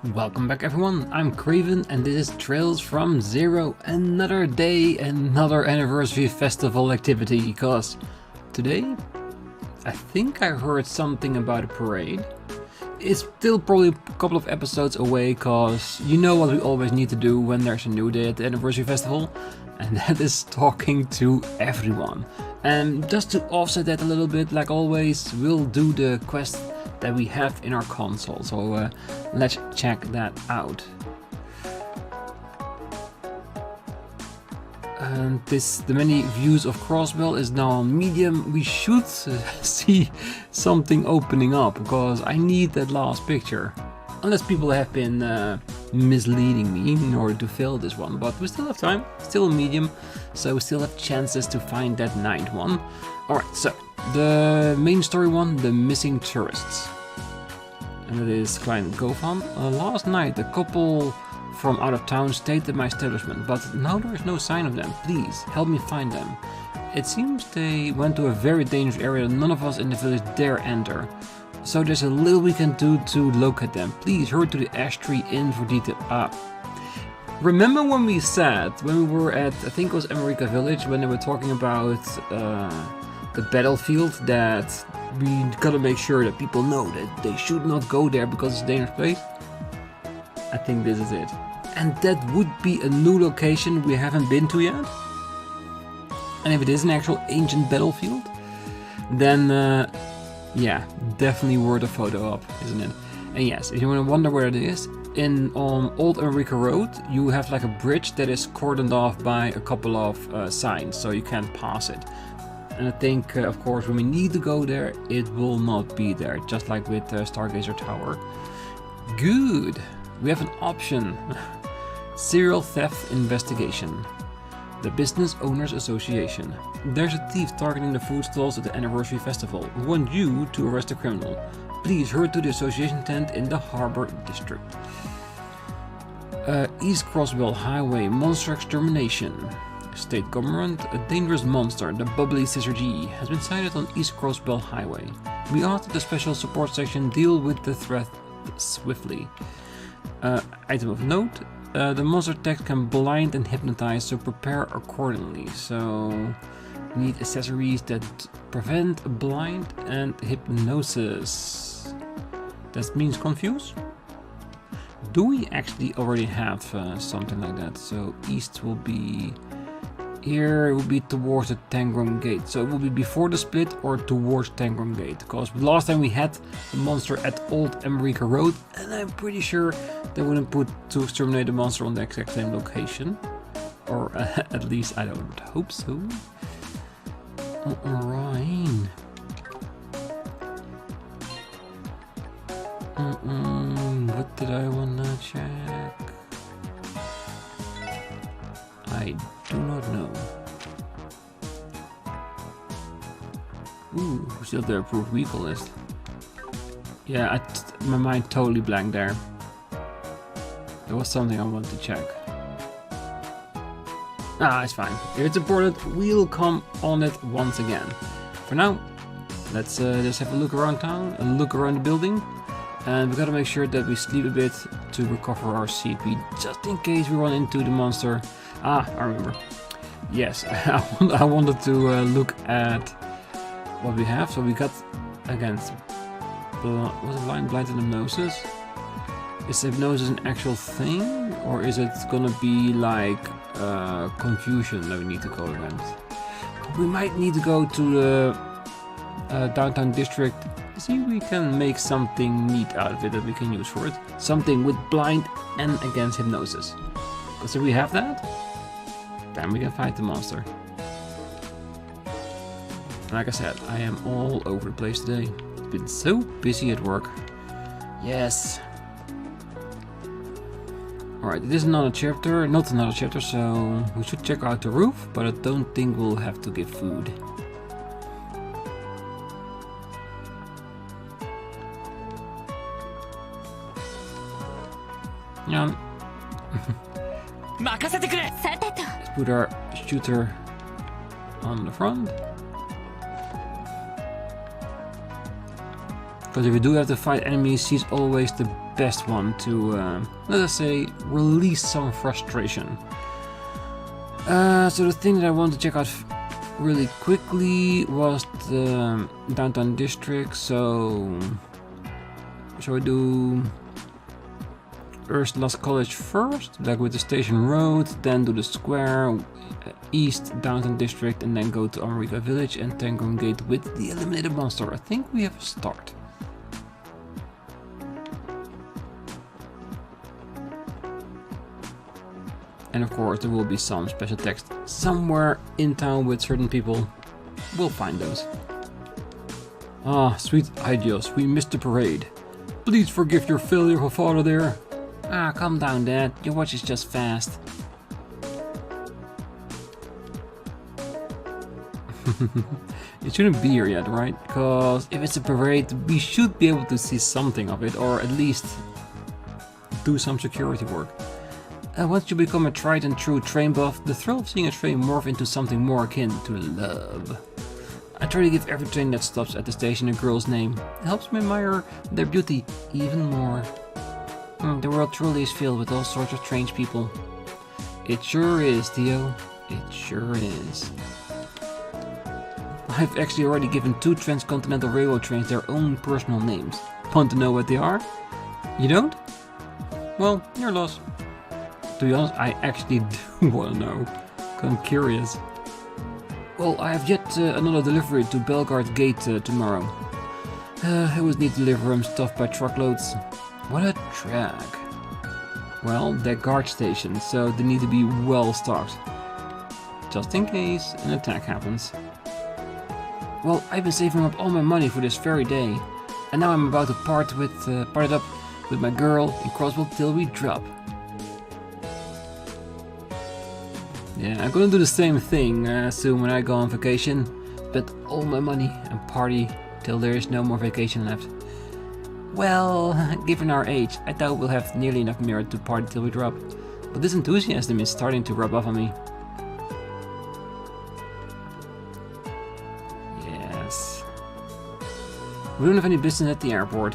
Welcome back everyone, I'm Craven and this is Trails from Zero. Another day, another anniversary festival activity, because today I think I heard something about a parade. It's still probably a couple of episodes away, cause you know what we always need to do when there's a new day at the anniversary festival, and that is talking to everyone. And just to offset that a little bit, like always, we'll do the quest that we have in our console, so let's check that out. And the many views of Crossbell is now on medium. We should see something opening up, because I need that last picture. Unless people have been misleading me in order to fill this one, but we still have time, still on medium, so we still have chances to find that ninth one. Alright, so the main story one, the missing tourists. And it is Klein Govan. Last night a couple from out of town stayed at my establishment, but now there is no sign of them. Please help me find them. It seems they went to a very dangerous area that none of us in the village dare enter. So there's a little we can do to locate them. Please hurry to the Ash Tree Inn for detail. Remember when we said, when we were at, I think it was America Village, when they were talking about the battlefield, that we gotta make sure that people know that they should not go there because it's a dangerous place? I think this is it. And that would be a new location we haven't been to yet. And if it is an actual ancient battlefield, then yeah, definitely worth a photo up, isn't it? And yes, if you want to wonder where it is, on Old America Road, you have like a bridge that is cordoned off by a couple of signs, so you can't pass it. And I think, of course, when we need to go there, it will not be there, just like with Stargazer Tower. Good! We have an option. Serial Theft Investigation. The Business Owners Association. There's a thief targeting the food stalls at the anniversary festival. We want you to arrest the criminal. Please hurry to the association tent in the Harbor District. East Crossbell Highway Monster Extermination. State government, a dangerous monster, the bubbly Sister G, has been sighted on East Crossbell Highway. We ask that the special support section deal with the threat swiftly. Item of note, the monster text can blind and hypnotize, so prepare accordingly. So we need accessories that prevent blind and hypnosis. That means confuse? Do we actually already have something like that? So east will be here, it will be towards the Tangram Gate. So it will be before the split or towards Tangram Gate. Because last time we had the monster at Old America Road, and I'm pretty sure they wouldn't put to exterminate the monster on the exact same location. Or at least I don't hope so. Alright. What did I wanna check? I do not know. Ooh, still the approved vehicle list. Yeah, my mind totally blanked there. There was something I wanted to check. Ah, it's fine. If it's important, we'll come on it once again. For now, let's just have a look around town, a look around the building. And we gotta make sure that we sleep a bit to recover our CP, just in case we run into the monster. Ah, I remember. Yes, I wanted to look at what we have. So we got, again, was it blind hypnosis? Is hypnosis an actual thing? Or is it gonna be like confusion that we need to go against? We might need to go to the downtown district. See if we can make something neat out of it that we can use for it. Something with blind and against hypnosis. Because if we have that, then we can fight the monster. Like I said, I am all over the place today. Been so busy at work. Yes. Alright, this is not another chapter, so we should check out the roof, but I don't think we'll have to give food. Yeah. Let's put our shooter on the front. Because if you do have to fight enemies, she's always the best one to, let us say, release some frustration. So the thing that I want to check out really quickly was the downtown district, so shall we do Ursula's College first, like with the station road, then do the square, east downtown district, and then go to Amariva village and Tangon Gate with the eliminated monster. I think we have a start. And of course there will be some special text somewhere in town with certain people. We'll find those. Ah, sweet ideas, we missed the parade. Please forgive your failure of father there. Ah, calm down, Dad. Your watch is just fast. It shouldn't be here yet, right? Because if it's a parade, we should be able to see something of it, or at least do some security work. Once you become a tried and true train buff, the thrill of seeing a train morph into something more akin to love. I try to give every train that stops at the station a girl's name. It helps me admire their beauty even more. The world truly is filled with all sorts of strange people. It sure is, Theo. It sure is. I've actually already given 2 transcontinental railroad trains their own personal names. Want to know what they are? You don't? Well, your loss. To be honest, I actually do want to know. I'm curious. Well, I have yet another delivery to Belgard Gate tomorrow. I always need to deliver stuff by truckloads. What a drag. Well, they're guard stations, so they need to be well stocked. Just in case an attack happens. Well, I've been saving up all my money for this very day. And now I'm about to part it up with my girl in Crossbell till we drop. Yeah, I'm gonna do the same thing soon when I go on vacation. Spend all my money and party till there is no more vacation left. Well, given our age, I doubt we'll have nearly enough merit to party till we drop. But this enthusiasm is starting to rub off on me. Yes. We don't have any business at the airport.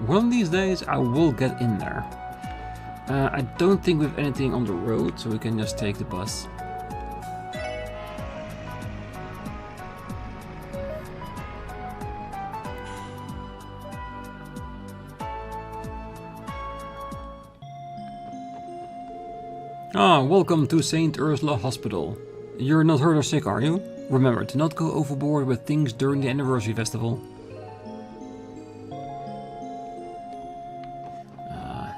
One of these days I will get in there. I don't think we have anything on the road, so we can just take the bus. Ah, welcome to St. Ursula Hospital. You're not hurt or sick, are you? Remember to not go overboard with things during the anniversary festival.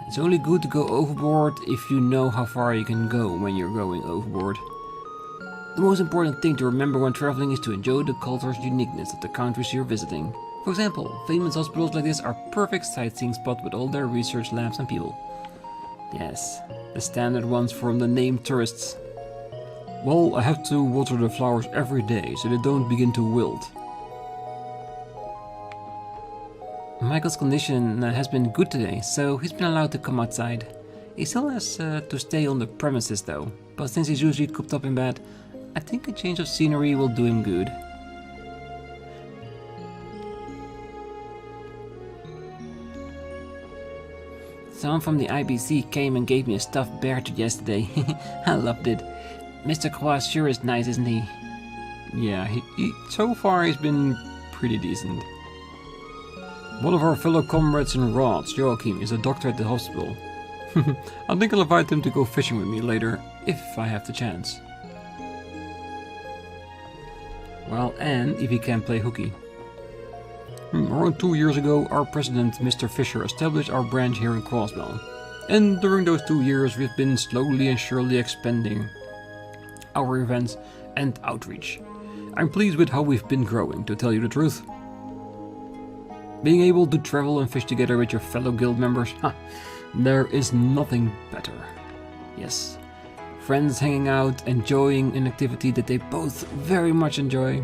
It's only good to go overboard if you know how far you can go when you're going overboard. The most important thing to remember when traveling is to enjoy the culture's uniqueness of the countries you're visiting. For example, famous hospitals like this are perfect sightseeing spot with all their research labs and people. Yes, the standard ones from the named tourists. Well, I have to water the flowers every day so they don't begin to wilt. Michael's condition has been good today, so he's been allowed to come outside. He still has to stay on the premises though, but since he's usually cooped up in bed, I think a change of scenery will do him good. Someone from the IBC came and gave me a stuffed bear yesterday. I loved it. Mr. Croix sure is nice, isn't he? Yeah, so far he's been pretty decent. One of our fellow comrades in Rhodes, Joachim, is a doctor at the hospital. I think I'll invite him to go fishing with me later, if I have the chance. Well, and if he can play hooky. Around 2 years ago, our president, Mr. Fisher, established our branch here in Crossbell. And during those 2 years, we've been slowly and surely expanding our events and outreach. I'm pleased with how we've been growing, to tell you the truth. Being able to travel and fish together with your fellow guild members, there is nothing better. Yes, friends hanging out, enjoying an activity that they both very much enjoy.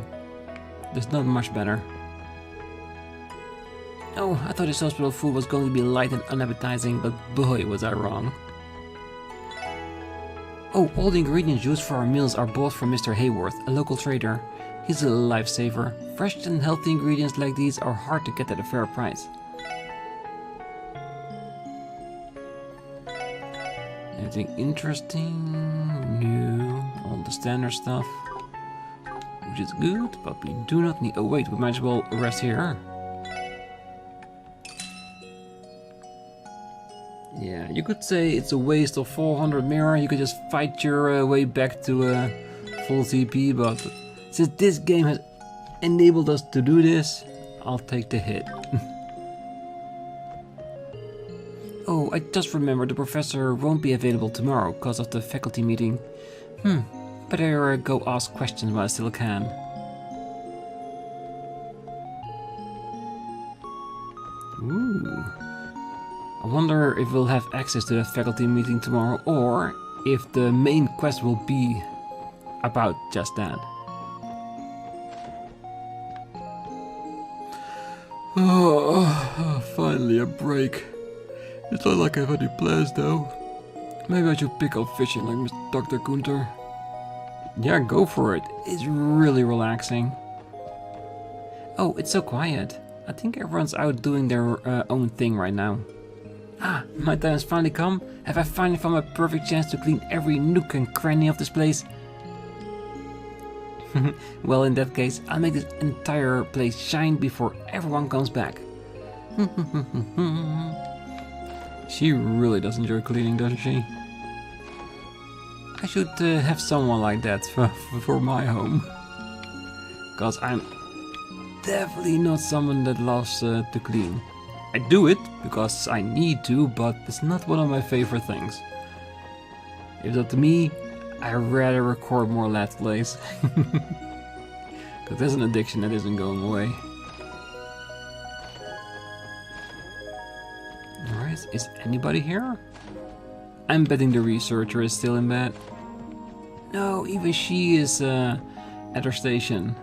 There's not much better. Oh, I thought this hospital food was going to be light and unappetizing, but boy was I wrong. Oh, all the ingredients used for our meals are bought from Mr. Hayworth, a local trader. He's a lifesaver. Fresh and healthy ingredients like these are hard to get at a fair price. Anything interesting? No. All the standard stuff. Which is good, but we do not need... Oh wait, we might as well rest here. Yeah, you could say it's a waste of 400 mirror. You could just fight your way back to full TP, but since this game has enabled us to do this, I'll take the hit. Oh, I just remembered the professor won't be available tomorrow because of the faculty meeting. Better go ask questions while I still can. Ooh. I wonder if we'll have access to that faculty meeting tomorrow, or if the main quest will be about just that. Oh, finally a break. It's not like I have any plans though. Maybe I should pick up fishing like Dr. Kunter. Yeah, go for it. It's really relaxing. Oh, it's so quiet. I think everyone's out doing their own thing right now. Ah, my time has finally come. Have I finally found my perfect chance to clean every nook and cranny of this place? Well, in that case, I'll make this entire place shine before everyone comes back. She really does enjoy cleaning, doesn't she? I should have someone like that for my home. Cause I'm definitely not someone that loves to clean. I do it because I need to, but it's not one of my favorite things. If it's up to me, I'd rather record more Let's Plays. Cause there's an addiction that isn't going away. Alright, is anybody here? I'm betting the researcher is still in bed. No, even she is at her station.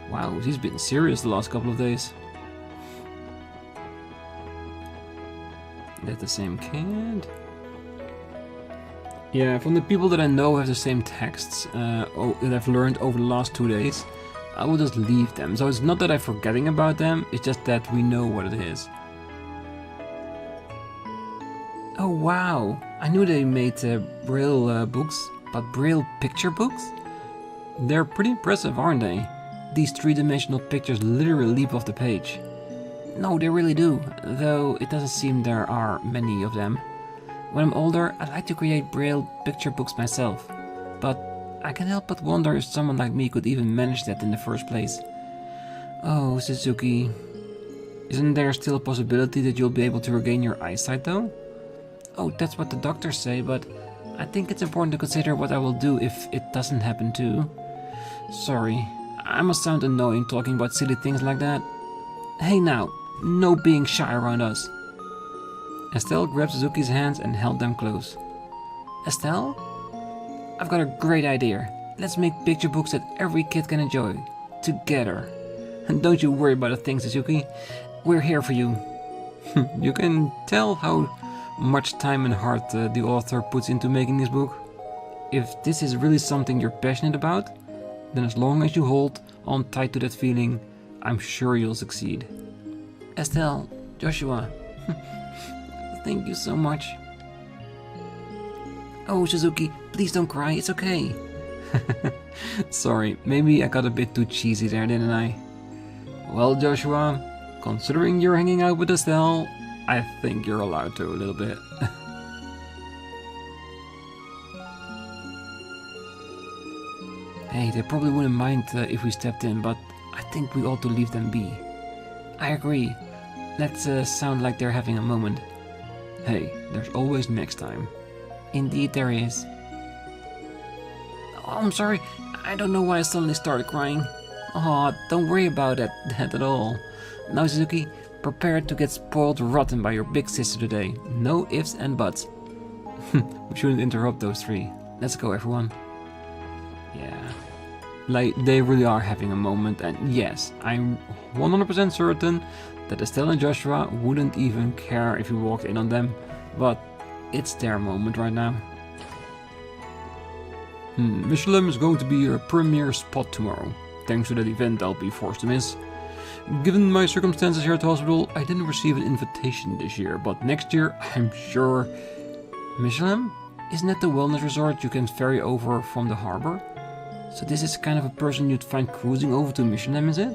Wow, she's been serious the last couple of days. That the same kid? Yeah, from the people that I know have the same texts that I've learned over the last 2 days, I will just leave them. So it's not that I'm forgetting about them, it's just that we know what it is. Oh wow, I knew they made braille books, but braille picture books? They're pretty impressive, aren't they? These three-dimensional pictures literally leap off the page. No, they really do, though it doesn't seem there are many of them. When I'm older, I'd like to create braille picture books myself, but I can't help but wonder if someone like me could even manage that in the first place. Oh, Shizuku. Isn't there still a possibility that you'll be able to regain your eyesight though? Oh, that's what the doctors say, but I think it's important to consider what I will do if it doesn't happen too. Sorry, I must sound annoying talking about silly things like that. Hey now, no being shy around us. Estelle grabbed Suzuki's hands and held them close. Estelle? I've got a great idea. Let's make picture books that every kid can enjoy. Together. And don't you worry about a thing, Suzuki. We're here for you. You can tell how much time and heart the author puts into making this book. If this is really something you're passionate about, then as long as you hold on tight to that feeling, I'm sure you'll succeed. Estelle, Joshua, thank you so much. Oh, Shizuki, please don't cry, it's okay. Sorry, maybe I got a bit too cheesy there, didn't I? Well, Joshua, considering you're hanging out with Estelle, I think you're allowed to a little bit. Hey, they probably wouldn't mind if we stepped in, but I think we ought to leave them be. I agree. Let's sound like they're having a moment. Hey, there's always next time. Indeed there is. Oh, I'm sorry. I don't know why I suddenly started crying. Oh, don't worry about that at all. Now, Suzuki, prepare to get spoiled rotten by your big sister today. No ifs and buts. We shouldn't interrupt those three. Let's go, everyone. Yeah. Like, they really are having a moment, and yes, I'm 100% certain that Estelle and Joshua wouldn't even care if we walked in on them, but it's their moment right now. Michelin is going to be a premier spot tomorrow. Thanks to that event I'll be forced to miss. Given my circumstances here at the hospital, I didn't receive an invitation this year, but next year I'm sure... Michelin? Isn't that the wellness resort you can ferry over from the harbor? So this is kind of a person you'd find cruising over to Michelin, is it?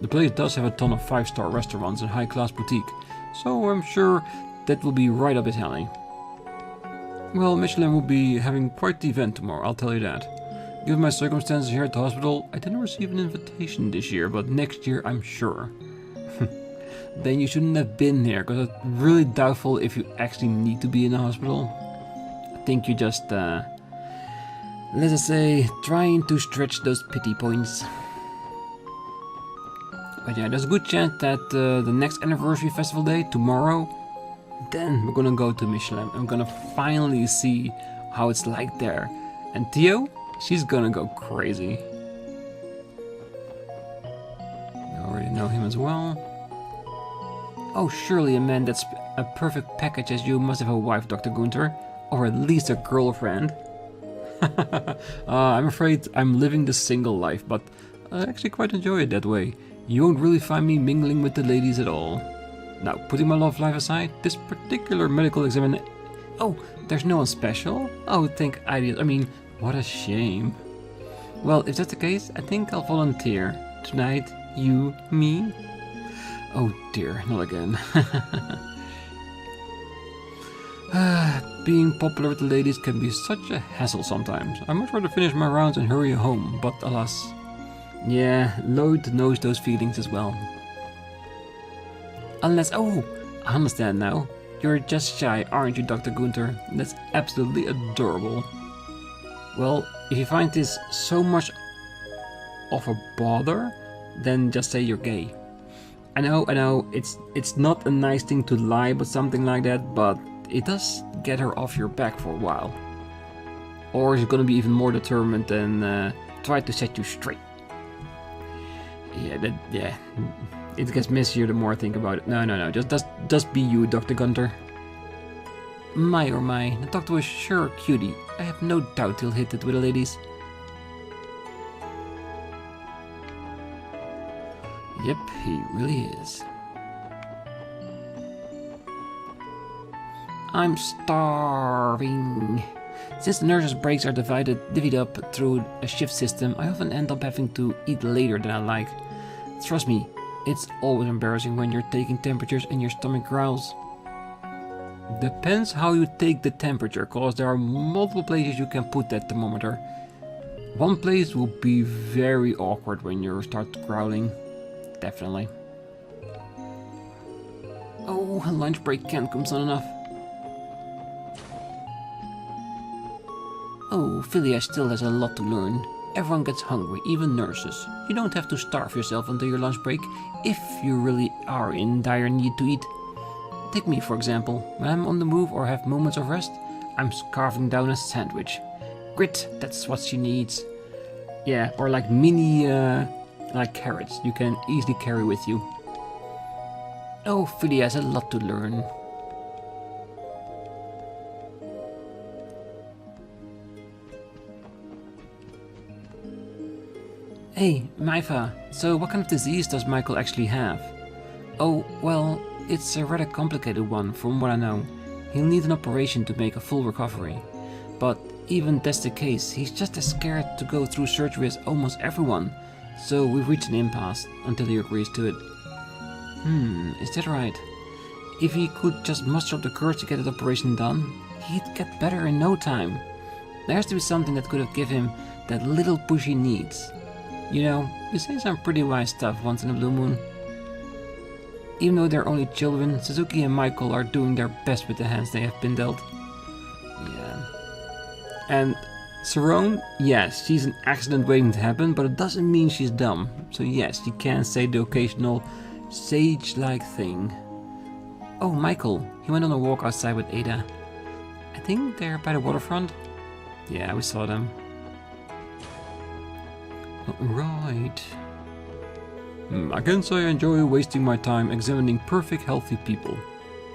The place does have a ton of 5-star restaurants and high-class boutique, so I'm sure that will be right up his alley. Well, Michelin will be having quite the event tomorrow, I'll tell you that. Given my circumstances here at the hospital, I didn't receive an invitation this year, but next year I'm sure. Then you shouldn't have been here, because it's really doubtful if you actually need to be in the hospital. I think you just, let's just say, trying to stretch those pity points. But yeah, there's a good chance that the next anniversary festival day, tomorrow, then we're gonna go to Michelin. I'm gonna finally see how it's like there. And Theo, she's gonna go crazy. You already know him as well. Oh, surely a man that's a perfect package as you must have a wife, Dr. Gunther. Or at least a girlfriend. I'm afraid I'm living the single life, but I actually quite enjoy it that way. You won't really find me mingling with the ladies at all. Now, putting my love life aside, this particular medical examiner... Oh, there's no one special? Oh, thank ideas. I mean, what a shame. Well, if that's the case, I think I'll volunteer. Tonight, you, me? Oh dear, not again. Being popular with the ladies can be such a hassle sometimes. I much rather finish my rounds and hurry home, but alas. Yeah, Lloyd knows those feelings as well. Unless, oh, I understand now. You're just shy, aren't you, Dr. Gunther? That's absolutely adorable. Well, if you find this so much of a bother, then just say you're gay. I know, it's not a nice thing to lie about something like that, but it does get her off your back for a while. Or she's gonna be even more determined and try to set you straight. Yeah, it gets messier the more I think about it. No, just be you, Dr. Gunther. My oh my, the doctor was sure a cutie. I have no doubt he'll hit it with the ladies. Yep, he really is. I'm starving. Since the nurses' breaks are divvied up through a shift system, I often end up having to eat later than I like. Trust me, it's always embarrassing when you're taking temperatures and your stomach growls. Depends how you take the temperature, cause there are multiple places you can put that thermometer. One place will be very awkward when you start growling. Definitely. Oh, lunch break can't come soon enough. Oh, Philia still has a lot to learn. Everyone gets hungry, even nurses. You don't have to starve yourself until your lunch break, if you really are in dire need to eat. Take me, for example. When I'm on the move or have moments of rest, I'm scarfing down a sandwich. Grit, that's what she needs. Yeah, or like mini, like carrots, you can easily carry with you. Oh, Philia has a lot to learn. Hey, Maifa, so what kind of disease does Michael actually have? Oh, well, it's a rather complicated one, from what I know. He'll need an operation to make a full recovery. But even that's the case, he's just as scared to go through surgery as almost everyone. So we've reached an impasse, until he agrees to it. Is that right? If he could just muster up the courage to get that operation done, he'd get better in no time. There has to be something that could have given him that little push he needs. You know, you say some pretty wise stuff once in a blue moon. Even though they're only children, Suzuki and Michael are doing their best with the hands they have been dealt. Yeah. And Sarone, yes, she's an accident waiting to happen, but it doesn't mean she's dumb. So yes, she can say the occasional sage-like thing. Oh, Michael, he went on a walk outside with Ada. I think they're by the waterfront. Yeah, we saw them. Right. I can't say I enjoy wasting my time examining perfect healthy people.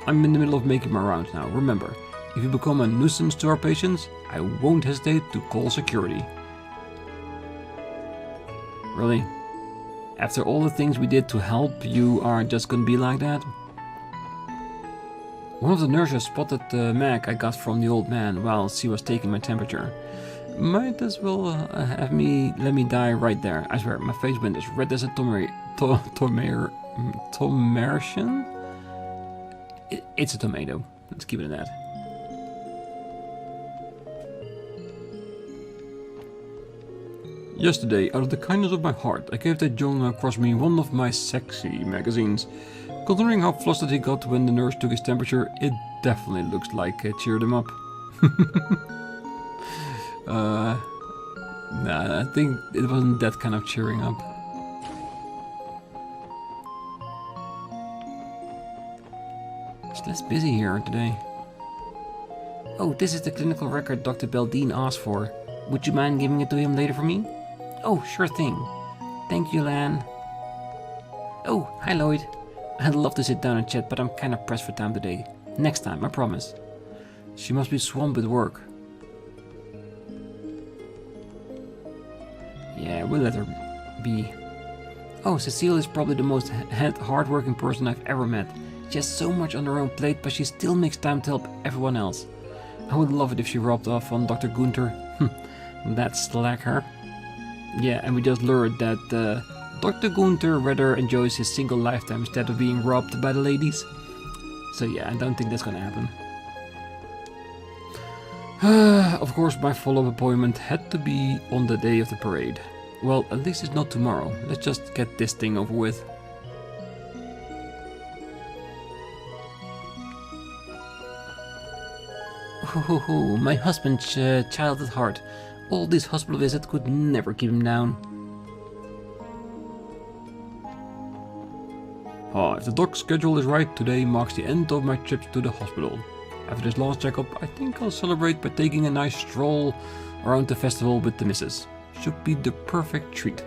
I'm in the middle of making my rounds now, remember. If you become a nuisance to our patients, I won't hesitate to call security. Really? After all the things we did to help, you are just gonna be like that? One of the nurses spotted the mag I got from the old man while she was taking my temperature. Might as well let me die right there. I swear, my face went as red as a tomartian? It's a tomato. Let's keep it at that. Yesterday, out of the kindness of my heart, I gave that young across me one of my sexy magazines. Considering how flustered he got when the nurse took his temperature, it definitely looks like it cheered him up. Nah, I think it wasn't that kind of cheering up. It's less busy here today. Oh, this is the clinical record Dr. Beldine asked for. Would you mind giving it to him later for me? Oh, sure thing. Thank you, Lan. Oh, hi Lloyd. I'd love to sit down and chat, but I'm kinda pressed for time today. Next time, I promise. She must be swamped with work. Yeah, we'll let her be. Oh, Cecile is probably the most hard-working person I've ever met. She has so much on her own plate, but she still makes time to help everyone else. I would love it if she rubbed off on Dr. Gunther. That's slacker. Yeah, and we just learned that Dr. Gunther rather enjoys his single lifetime instead of being robbed by the ladies. So yeah, I don't think that's gonna happen. Of course, my follow-up appointment had to be on the day of the parade. Well, at least it's not tomorrow. Let's just get this thing over with. Oh, my husband's child at heart. All this hospital visit could never keep him down. If the doc's schedule is right, today marks the end of my trips to the hospital. After this last checkup, I think I'll celebrate by taking a nice stroll around the festival with the missus. Should be the perfect treat.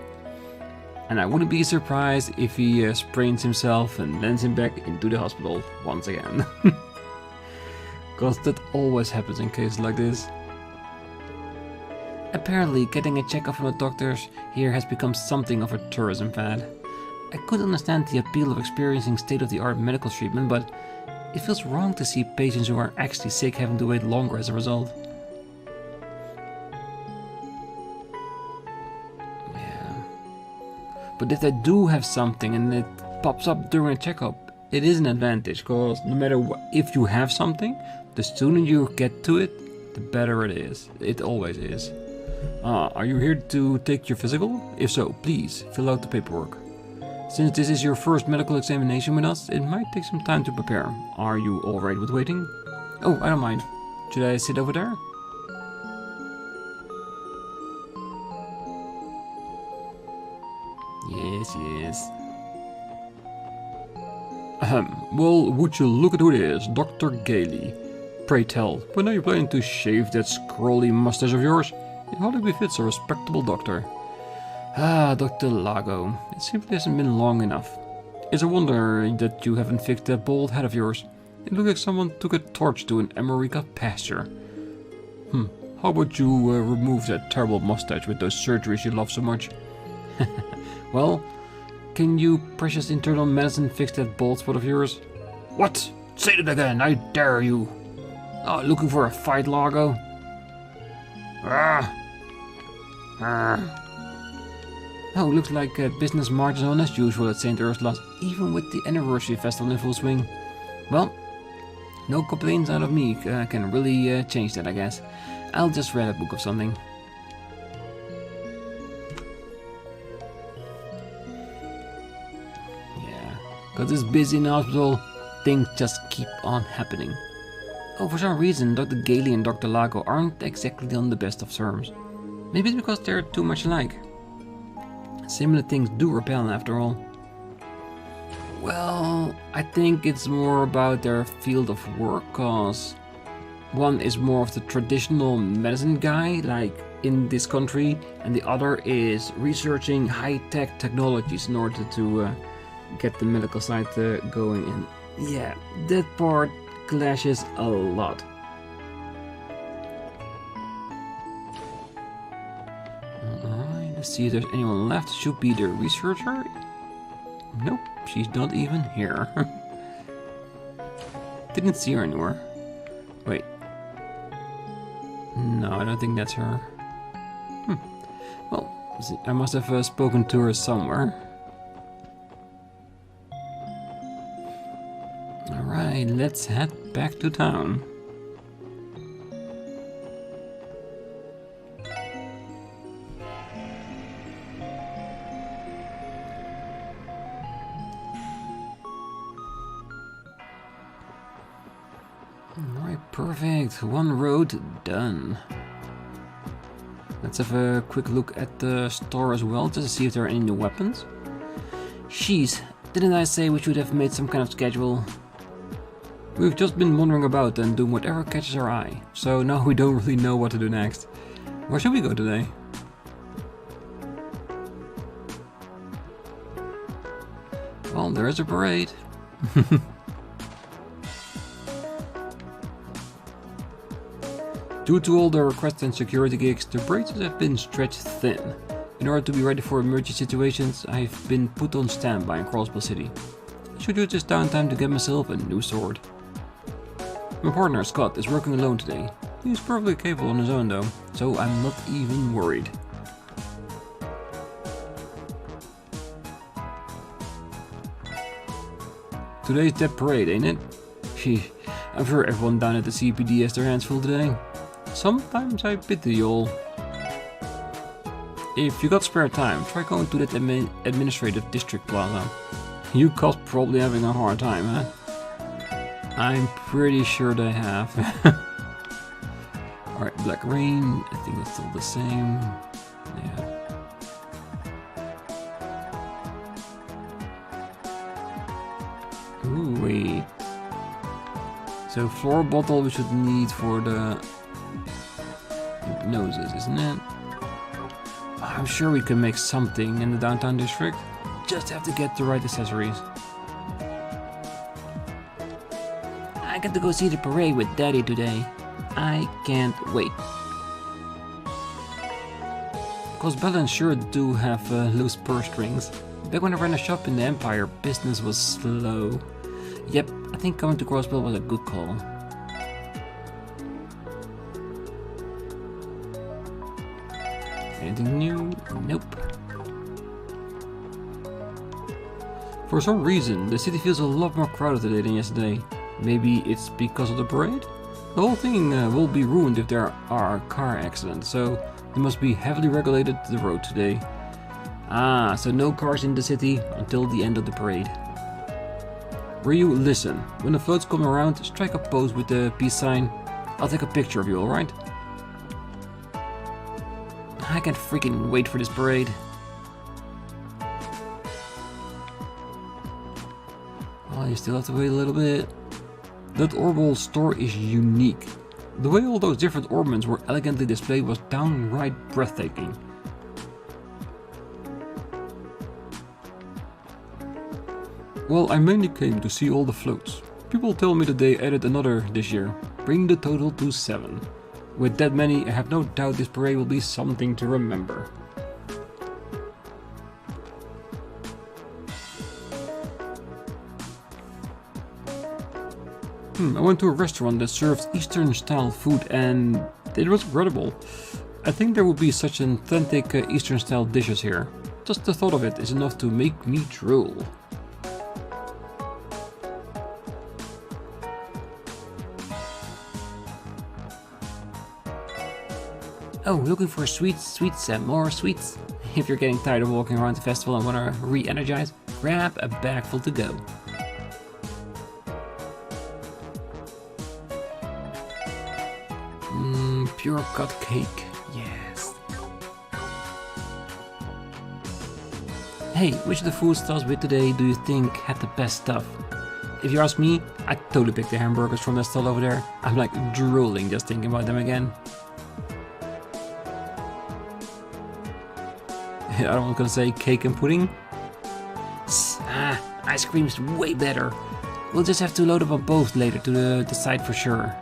And I wouldn't be surprised if he sprains himself and lands him back into the hospital once again. Cause that always happens in cases like this. Apparently, getting a checkup from the doctors here has become something of a tourism fad. I could understand the appeal of experiencing state-of-the-art medical treatment, but it feels wrong to see patients who are actually sick having to wait longer as a result. Yeah. But if they do have something and it pops up during a checkup, it is an advantage, because no matter what, if you have something, the sooner you get to it, the better it is. It always is. Are you here to take your physical? If so, please fill out the paperwork. Since this is your first medical examination with us, it might take some time to prepare. Are you alright with waiting? Oh, I don't mind. Should I sit over there? Yes, yes. Well, would you look at who it is, Dr. Gailey. Pray tell, when are you planning to shave that scrawly mustache of yours? It hardly befits a respectable doctor. Ah, Dr. Lago, it simply hasn't been long enough. It's a wonder that you haven't fixed that bald head of yours. It looks like someone took a torch to an America pasture. How about you remove that terrible mustache with those surgeries you love so much? Well, can you, precious internal medicine, fix that bald spot of yours? What? Say it again, I dare you! Oh, looking for a fight, Lago? Oh, looks like business marches on as usual at St. Ursula's, even with the anniversary festival in full swing. Well, no complaints out of me can really change that, I guess. I'll just read a book of something. Yeah, because it's busy in the hospital, things just keep on happening. Oh, for some reason, Dr. Gailey and Dr. Lago aren't exactly on the best of terms. Maybe it's because they're too much alike. Similar things do repel after all. Well, I think it's more about their field of work, cause one is more of the traditional medicine guy, like in this country, and the other is researching high-tech technologies in order to get the medical side going. And yeah, that part clashes a lot. See if there's anyone left. Should be the researcher. Nope, she's not even here. Didn't see her anywhere. Wait. No, I don't think that's her. Well, I must have spoken to her somewhere. Alright, let's head back to town. Alright, perfect. One road done. Let's have a quick look at the store as well, just to see if there are any new weapons. Jeez, didn't I say we should have made some kind of schedule? We've just been wandering about and doing whatever catches our eye, so now we don't really know what to do next. Where should we go today? Well, there's a parade. Due to all the requests and security gigs, the braces have been stretched thin. In order to be ready for emergency situations, I've been put on standby in Crossbell City. I should use this downtime to get myself a new sword. My partner, Scott, is working alone today. He's perfectly capable on his own though, so I'm not even worried. Today's that parade, ain't it? Gee, I'm sure everyone down at the CPD has their hands full today. Sometimes I pity you all. If you got spare time, try going to that administrative district plaza. You cops probably having a hard time, huh? I'm pretty sure they have. Alright, Black Rain, I think it's still the same. Yeah. Ooh, wait. So floor bottle we should need for the noses, isn't it? I'm sure we can make something in the downtown district. Just have to get the right accessories. I got to go see the parade with Daddy today. I can't wait. Crossbell and sure do have loose purse strings. Back when I ran a shop in the Empire, business was slow. Yep, I think coming to Crossbell was a good call. Anything new? Nope. For some reason, the city feels a lot more crowded today than yesterday. Maybe it's because of the parade? The whole thing will be ruined if there are car accidents, so they must be heavily regulated to the road today. Ah, so no cars in the city until the end of the parade. Ryu, listen, when the floats come around, strike a pose with the peace sign. I'll take a picture of you, alright? I can't freaking wait for this parade. Well, you still have to wait a little bit. That Orbital store is unique. The way all those different ornaments were elegantly displayed was downright breathtaking. Well, I mainly came to see all the floats. People tell me that they added another this year, bringing the total to 7. With that many, I have no doubt this parade will be something to remember. I went to a restaurant that served Eastern style food and it was incredible. I think there will be such authentic Eastern style dishes here. Just the thought of it is enough to make me drool. Oh, looking for sweets, more sweets. If you're getting tired of walking around the festival and want to re-energize, grab a bag full to go. Pure cut cake, yes. Hey, which of the food stalls with today do you think had the best stuff? If you ask me, I'd totally pick the hamburgers from that stall over there. I'm like drooling just thinking about them again. I don't gonna say cake and pudding. Ice cream's way better. We'll just have to load up on both later to decide for sure.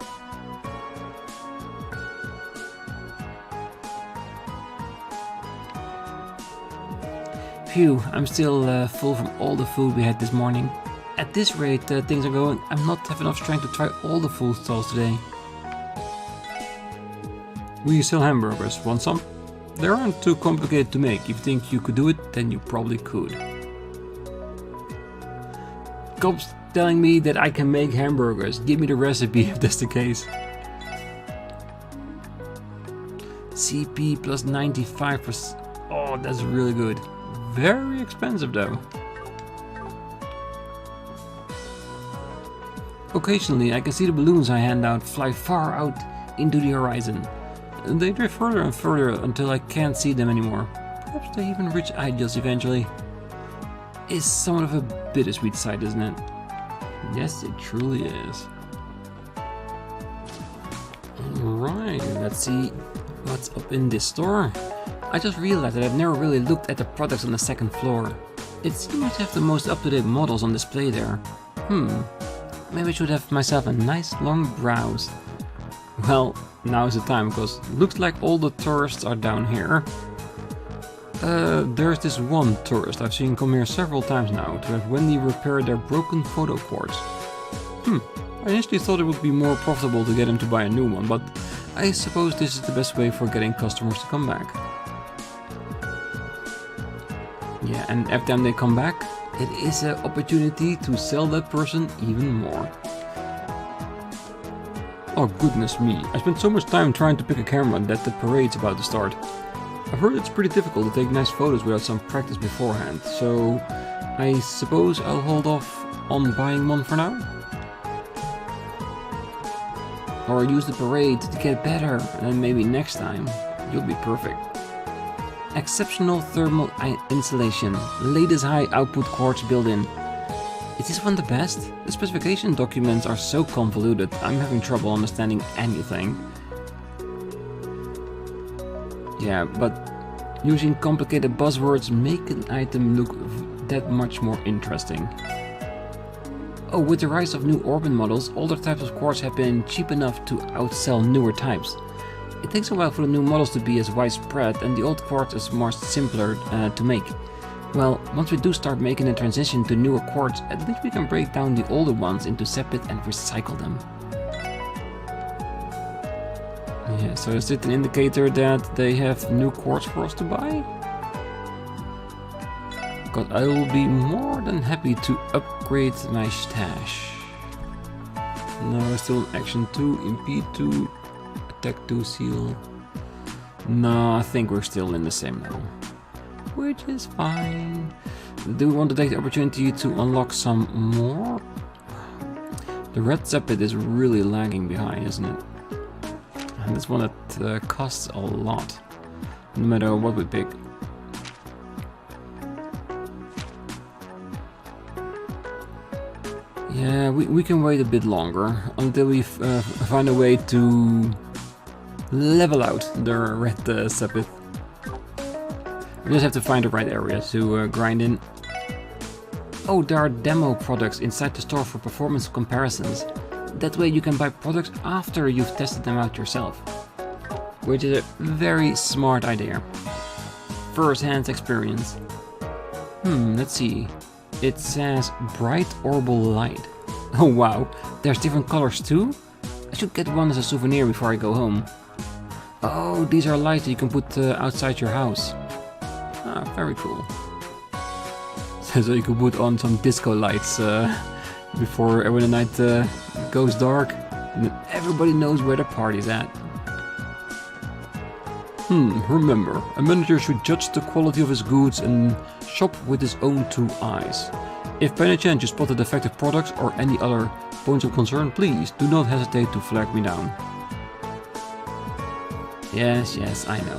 Phew, I'm still full from all the food we had this morning. At this rate things are going, I'm not have enough strength to try all the food stalls today. We sell hamburgers, want some? They aren't too complicated to make. If you think you could do it, then you probably could. Cop's telling me that I can make hamburgers. Give me the recipe if that's the case. CP plus 95%. Oh, that's really good. Very expensive though. Occasionally I can see the balloons I hand out fly far out into the horizon. They drift further and further until I can't see them anymore. Perhaps they even reach ideals eventually. It's somewhat of a bittersweet sight, isn't it? Yes, it truly is. Alright, let's see what's up in this store. I just realized that I've never really looked at the products on the second floor. It seems to have the most up-to-date models on display there. Maybe I should have myself a nice long browse. Well, now is the time, because it looks like all the tourists are down here. There's this one tourist I've seen come here several times now to have Wendy repair their broken photo quartz. I initially thought it would be more profitable to get him to buy a new one, but I suppose this is the best way for getting customers to come back. Yeah, and every time they come back, it is an opportunity to sell that person even more. Oh goodness me, I spent so much time trying to pick a camera that the parade's about to start. I've heard it's pretty difficult to take nice photos without some practice beforehand, so I suppose I'll hold off on buying one for now? Or use the parade to get better, and then maybe next time you'll be perfect. Exceptional thermal insulation, latest high output quartz built-in. Is this one the best? The specification documents are so convoluted, I'm having trouble understanding anything. Yeah, but using complicated buzzwords make an item look that much more interesting. Oh, with the rise of new Orban models, older types of quartz have been cheap enough to outsell newer types. It takes a while for the new models to be as widespread, and the old quartz is more simpler to make. Well, once we do start making a transition to newer quartz, at least we can break down the older ones into separate and recycle them. Yeah, so is it an indicator that they have new quartz for us to buy? Because I will be more than happy to upgrade my stash. No, we're still in Action 2, Impede 2, Attack 2, Seal. No, I think we're still in the same now. Which is fine. Do we want to take the opportunity to unlock some more? The red Zeppet is really lagging behind, isn't it? And this one that costs a lot, no matter what we pick. Yeah, we can wait a bit longer until we find a way to level out the red Zeppet. We just have to find the right area to grind in. Oh, there are demo products inside the store for performance comparisons. That way you can buy products after you've tested them out yourself. Which is a very smart idea. First-hand experience. Let's see. It says bright orbital light. Oh wow, there's different colors too? I should get one as a souvenir before I go home. Oh, these are lights that you can put outside your house. Ah, very cool. So you can put on some disco lights before when the night goes dark, and then everybody knows where the party's at. Remember, a manager should judge the quality of his goods and shop with his own two eyes. If by any chance you spotted defective products or any other points of concern, please do not hesitate to flag me down. Yes, I know.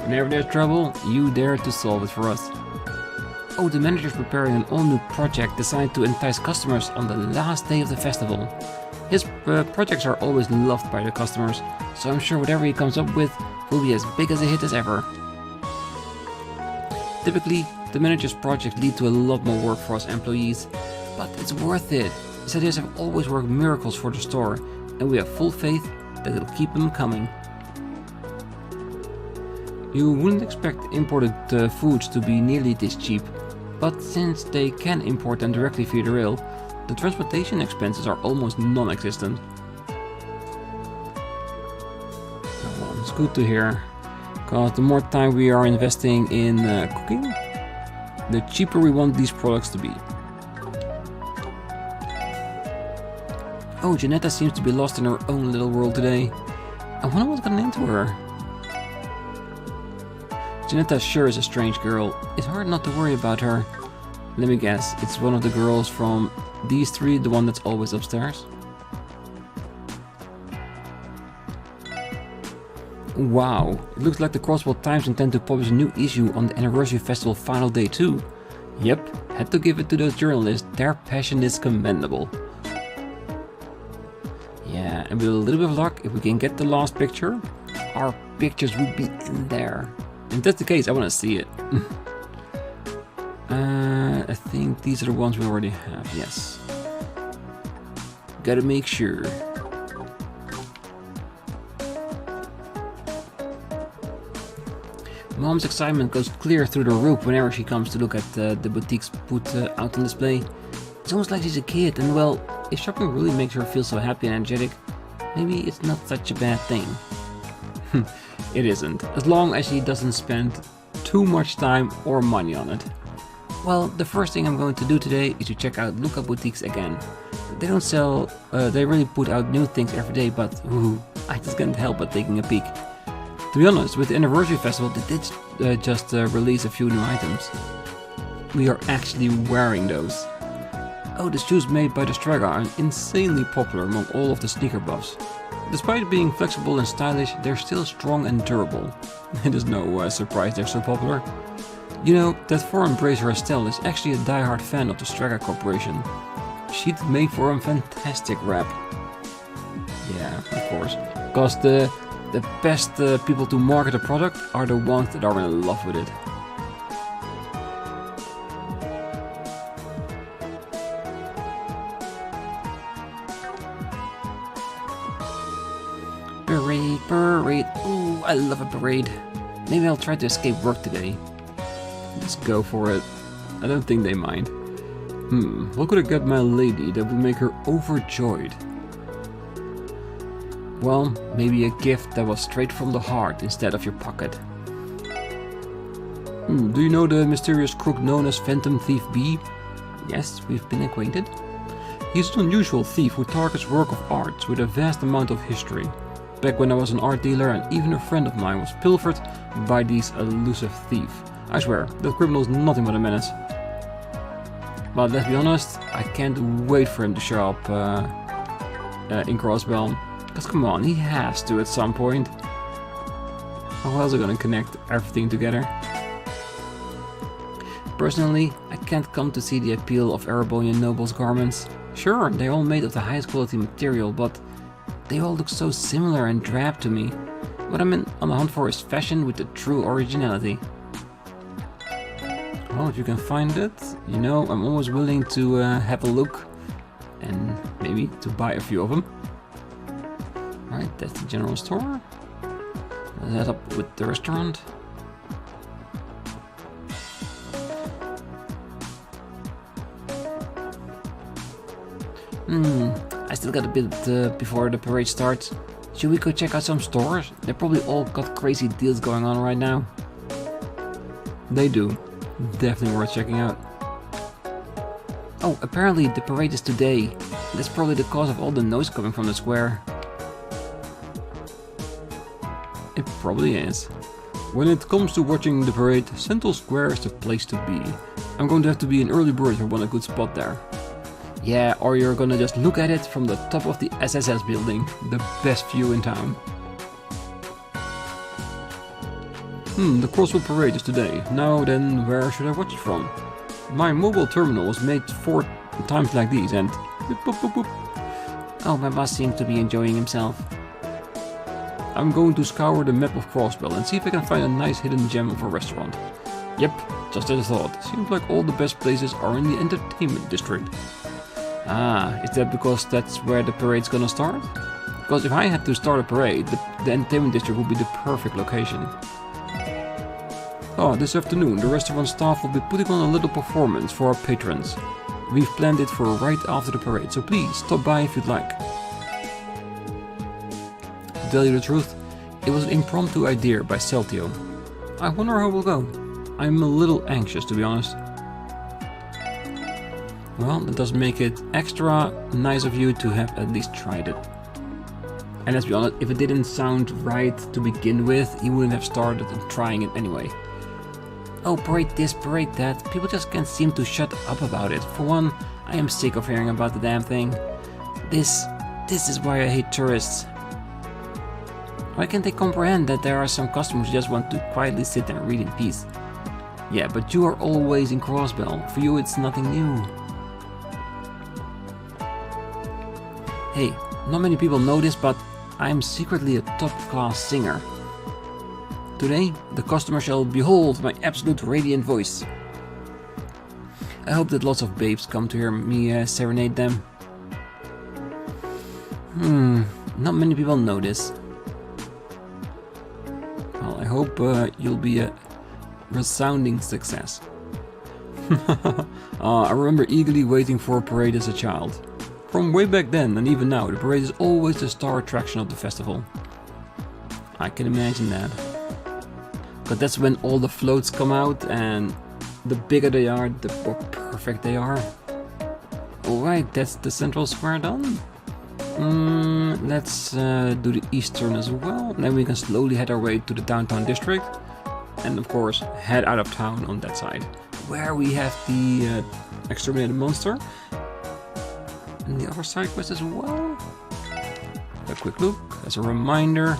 Whenever there's trouble, you dare to solve it for us. Oh, the manager's preparing an all-new project designed to entice customers on the last day of the festival. His projects are always loved by the customers, so I'm sure whatever he comes up with will be as big as a hit as ever. Typically, the manager's projects lead to a lot more work for us employees, but it's worth it. His ideas have always worked miracles for the store, and we have full faith that it'll keep them coming. You wouldn't expect imported foods to be nearly this cheap. But since they can import them directly via the rail, the transportation expenses are almost non-existent. Well, it's good to hear, because the more time we are investing in cooking, the cheaper we want these products to be. Oh, Janetta seems to be lost in her own little world today. I wonder what got into her. Janetta sure is a strange girl. It's hard not to worry about her. Let me guess, it's one of the girls from these three, the one that's always upstairs? Wow, it looks like the Crossbell Times intend to publish a new issue on the Anniversary Festival final day too. Yep, had to give it to those journalists, their passion is commendable. Yeah, and with a little bit of luck, if we can get the last picture, our pictures would be in there. If that's the case, I want to see it. I think these are the ones we already have, yes. Gotta make sure. Mom's excitement goes clear through the roof whenever she comes to look at the boutiques put out on display. It's almost like she's a kid, and well, if shopping really makes her feel so happy and energetic, maybe it's not such a bad thing. It isn't, as long as she doesn't spend too much time or money on it. Well, the first thing I'm going to do today is to check out Luca boutiques again. They don't sell, they really put out new things every day, but I just can't help but taking a peek. To be honest, with the Anniversary Festival, they did just release a few new items. We are actually wearing those. Oh, the shoes made by the Strega are insanely popular among all of the sneaker buffs. Despite being flexible and stylish, they're still strong and durable. It is no surprise they're so popular. You know, that foreign bracer Estelle is actually a die-hard fan of the Strega Corporation. She'd made for a fantastic wrap. Yeah, of course. Because the best people to market a product are the ones that are in love with it. Parade, parade. Ooh, I love a parade. Maybe I'll try to escape work today. Let's go for it. I don't think they mind. What could I get my lady that would make her overjoyed? Well, maybe a gift that was straight from the heart instead of your pocket. Do you know the mysterious crook known as Phantom Thief B? Yes, we've been acquainted. He's an unusual thief who targets work of arts with a vast amount of history. Back when I was an art dealer and even a friend of mine was pilfered by this elusive thief. I swear, that criminal is nothing but a menace. But let's be honest, I can't wait for him to show up in Crossbell. Because come on, he has to at some point. How else are gonna connect everything together? Personally, I can't come to see the appeal of Erebonian nobles' garments. Sure, they're all made of the highest quality material, but they all look so similar and drab to me. What I'm on the hunt for is fashion with the true originality. Well, if you can find it, you know, I'm always willing to have a look and maybe to buy a few of them. Right, that's the general store. Let's head up with the restaurant. I still got a bit before the parade starts. Should we go check out some stores? They probably all got crazy deals going on right now. They do. Definitely worth checking out. Oh, apparently the parade is today. That's probably the cause of all the noise coming from the square. It probably is. When it comes to watching the parade, Central Square is the place to be. I'm going to have to be an early bird if I want a good spot there. Yeah, or you're gonna just look at it from the top of the SSS building. The best view in town. The Crossbell Parade is today. Now then, where should I watch it from? My mobile terminal was made 4 times like these and... Boop, boop, boop, boop. Oh, my boss seems to be enjoying himself. I'm going to scour the map of Crossbell and see if I can find a nice hidden gem of a restaurant. Yep, just as I thought. Seems like all the best places are in the entertainment district. Ah, is that because that's where the parade's gonna start? Because if I had to start a parade, the entertainment district would be the perfect location. Oh, this afternoon the restaurant staff will be putting on a little performance for our patrons. We've planned it for right after the parade, so please stop by if you'd like. To tell you the truth, it was an impromptu idea by Celtio. I wonder how it will go. I'm a little anxious, to be honest. Well, that does make it extra nice of you to have at least tried it. And let's be honest, if it didn't sound right to begin with, you wouldn't have started trying it anyway. Oh, parade this, parade that. People just can't seem to shut up about it. For one, I am sick of hearing about the damn thing. This is why I hate tourists. Why can't they comprehend that there are some customers who just want to quietly sit there and read in peace? Yeah, but you are always in Crossbell. For you, it's nothing new. Hey, not many people know this, but I am secretly a top-class singer. Today, the customer shall behold my absolute radiant voice. I hope that lots of babes come to hear me serenade them. Not many people know this. Well, I hope you'll be a resounding success. I remember eagerly waiting for a parade as a child. From way back then and even now, the parade is always the star attraction of the festival. I can imagine that. But that's when all the floats come out, and the bigger they are, the more perfect they are. Alright, that's the central square done. Let's do the eastern as well. Then we can slowly head our way to the downtown district. And of course, head out of town on that side, where we have the exterminated monster. And the other side quest as well. A quick look as a reminder.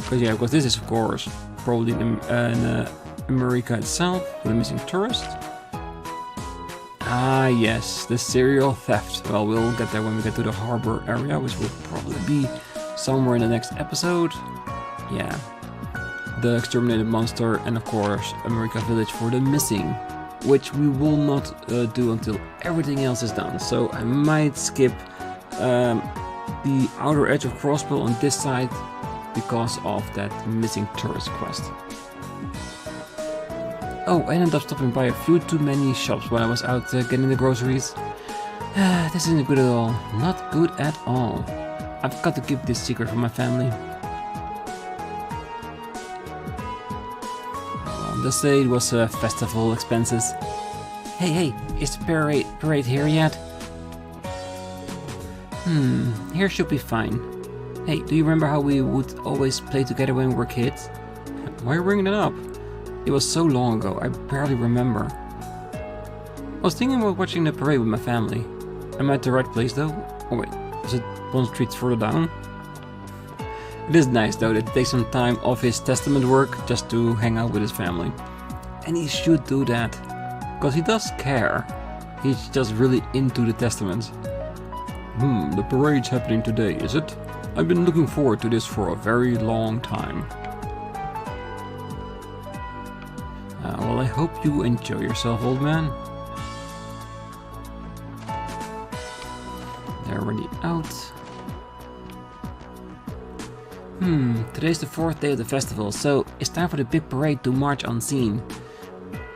Because this is of course probably in America itself, the missing tourist. Ah yes, the serial theft. Well, we'll get there when we get to the harbor area, which will probably be somewhere in the next episode. Yeah. The exterminated monster, and of course America Village for the missing, which we will not do until everything else is done. So I might skip the outer edge of Crossbell on this side because of that missing tourist quest. Oh, I ended up stopping by a few too many shops while I was out getting the groceries. This isn't good at all. Not good at all. I've got to keep this secret from my family. Let's say it was festival expenses. Hey, is the parade here yet? Here should be fine. Hey, do you remember how we would always play together when we were kids? Why are you bringing it up? It was so long ago, I barely remember. I was thinking about watching the parade with my family. Am I at the right place though? Oh wait, is it one street further down? It is nice though that he takes some time off his testament work just to hang out with his family. And he should do that, because he does care. He's just really into the testaments. The parade's happening today, is it? I've been looking forward to this for a very long time. Well, I hope you enjoy yourself, old man. They're already out. Today's the 4th day of the festival, so it's time for the big parade to march unseen.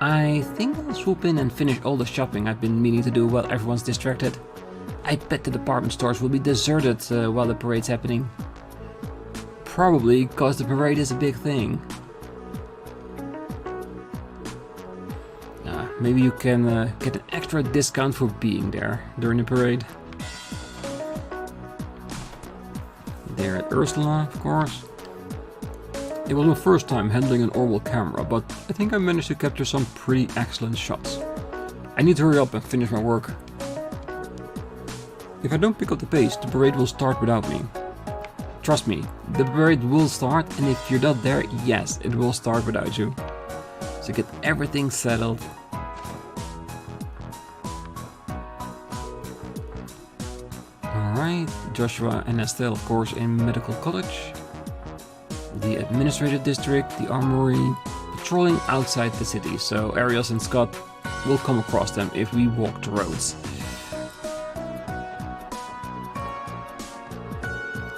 I think I'll swoop in and finish all the shopping I've been meaning to do while everyone's distracted. I bet the department stores will be deserted while the parade's happening. Probably because the parade is a big thing. Maybe you can get an extra discount for being there during the parade. There at Ursula, of course. It was my first time handling an Orwell camera, but I think I managed to capture some pretty excellent shots. I need to hurry up and finish my work. If I don't pick up the pace, the parade will start without me. Trust me, the parade will start, and if you're not there, yes, it will start without you. So get everything settled. Alright, Joshua and Estelle, of course, in medical college. The administrative district, the armory, patrolling outside the city, so Arios and Scott will come across them if we walk the roads.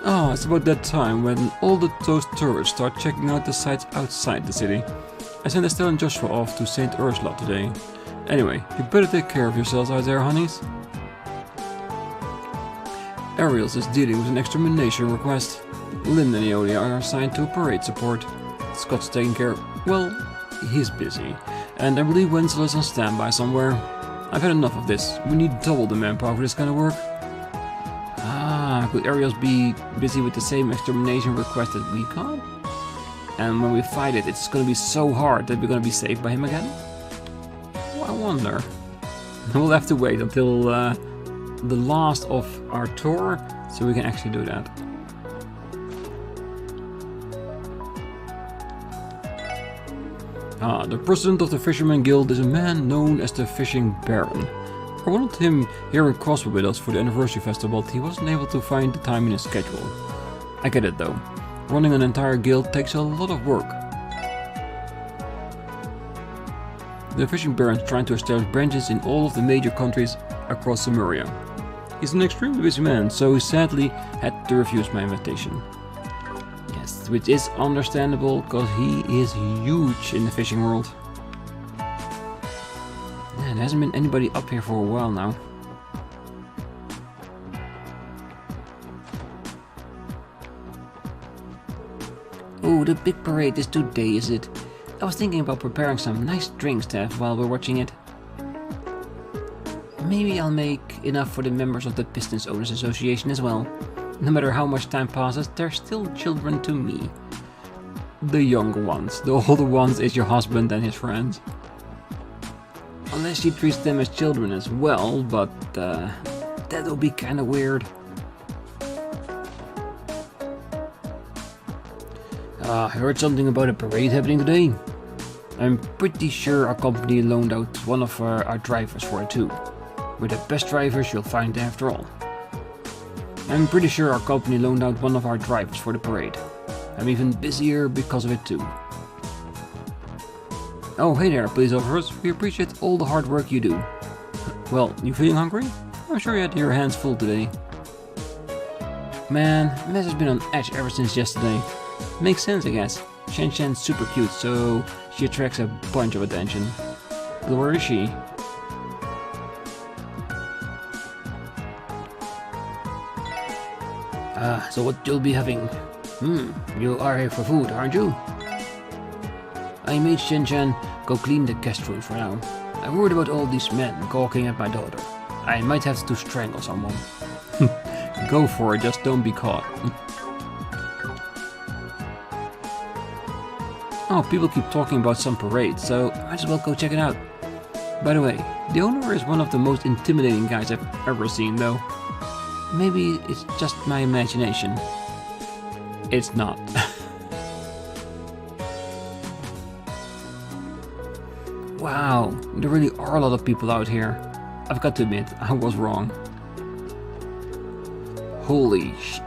Oh, it's about that time when all those tourists start checking out the sights outside the city. I sent Estelle and Joshua off to St. Ursula today. Anyway, you better take care of yourselves out there, honeys. Ariels is dealing with an extermination request. Lynn and Eolia are assigned to parade support. Scott's taking care. Well, he's busy. And I believe Wenzel is on standby somewhere. I've had enough of this. We need double the manpower for this kind of work. Ah, could Ariels be busy with the same extermination request that we got? And when we fight it, it's gonna be so hard that we're gonna be saved by him again? Well, I wonder. We'll have to wait until the last of our tour so we can actually do that. Ah, the president of the Fisherman Guild is a man known as the Fishing Baron. I wanted him here in Crossbell with us for the anniversary festival, but he wasn't able to find the time in his schedule. I get it though. Running an entire guild takes a lot of work. The Fishing Baron is trying to establish branches in all of the major countries across Samaria. He's an extremely busy man, so he sadly had to refuse my invitation. Yes, which is understandable, because he is huge in the fishing world. Yeah, there hasn't been anybody up here for a while now. Oh, the big parade is today, is it? I was thinking about preparing some nice drinks to have while we're watching it. Maybe I'll make enough for the members of the Pistons Owners Association as well. No matter how much time passes, they're still children to me. The younger ones. The older ones is your husband and his friends. Unless she treats them as children as well, but that'll be kinda weird. I heard something about a parade happening today. I'm pretty sure our company loaned out one of our drivers for it too. We're the best drivers you'll find after all. I'm pretty sure our company loaned out one of our drivers for the parade. I'm even busier because of it too. Oh, hey there, police officers. We appreciate all the hard work you do. Well, you feeling hungry? I'm sure you had your hands full today. Man, Mess has been on edge ever since yesterday. Makes sense, I guess. Shen Shen's super cute, so she attracts a bunch of attention. But where is she? So what you'll be having? You are here for food, aren't you? I made Shen Shen go clean the guest room for now. I'm worried about all these men gawking at my daughter. I might have to strangle someone. Go for it, just don't be caught. Oh, people keep talking about some parade, so might as well go check it out. By the way, the owner is one of the most intimidating guys I've ever seen though. Maybe it's just my imagination. It's not. Wow, there really are a lot of people out here. I've got to admit, I was wrong. Holy sh...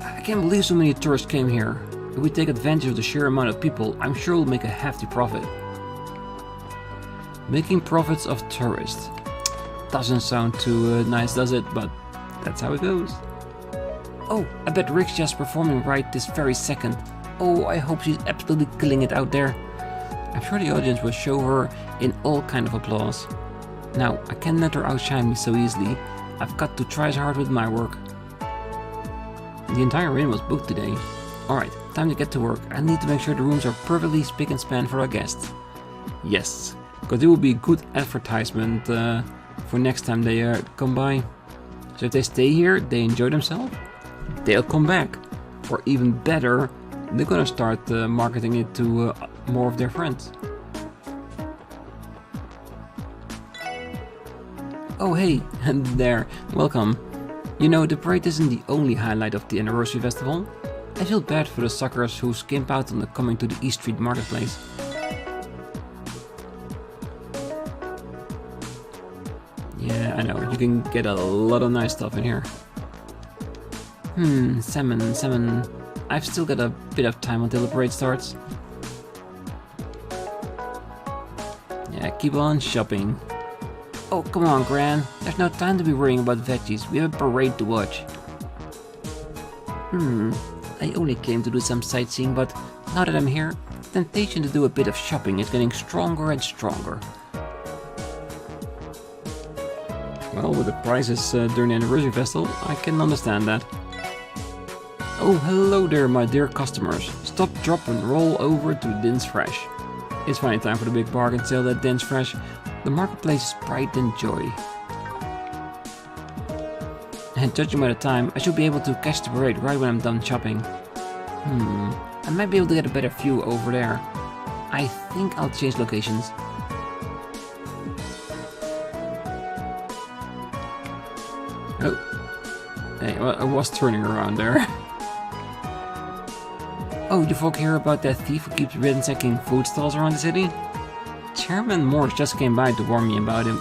I can't believe so many tourists came here. If we take advantage of the sheer amount of people, I'm sure we'll make a hefty profit. Making profits of tourists. Doesn't sound too nice, does it? But that's how it goes. Oh, I bet Rick's just performing right this very second. Oh, I hope she's absolutely killing it out there. I'm sure the audience will show her in all kind of applause. Now, I can't let her outshine me so easily. I've got to try as hard with my work. The entire inn was booked today. Alright, time to get to work. I need to make sure the rooms are perfectly spick and span for our guests. Yes, because it will be a good advertisement for next time they come by. So if they stay here, they enjoy themselves, they'll come back. Or even better, they're gonna start marketing it to more of their friends. Oh hey, and there, welcome. You know, the parade isn't the only highlight of the anniversary festival. I feel bad for the suckers who skimp out on the coming to the East Street Marketplace. Yeah, I know, you can get a lot of nice stuff in here. Salmon. I've still got a bit of time until the parade starts. Yeah, keep on shopping. Oh, come on, Gran. There's no time to be worrying about veggies. We have a parade to watch. I only came to do some sightseeing, but now that I'm here, the temptation to do a bit of shopping is getting stronger and stronger. Well, with the prices during the anniversary festival, I can understand that. Oh, hello there, my dear customers. Stop, drop and roll over to Din's Fresh. It's finally time for the big bargain sale at Din's Fresh. The marketplace is pride and joy. And judging by the time, I should be able to catch the parade right when I'm done shopping. I might be able to get a better view over there. I think I'll change locations. Oh. Hey, well, I was turning around there. Oh, you folk hear about that thief who keeps ransacking food stalls around the city? Chairman Morse just came by to warn me about him.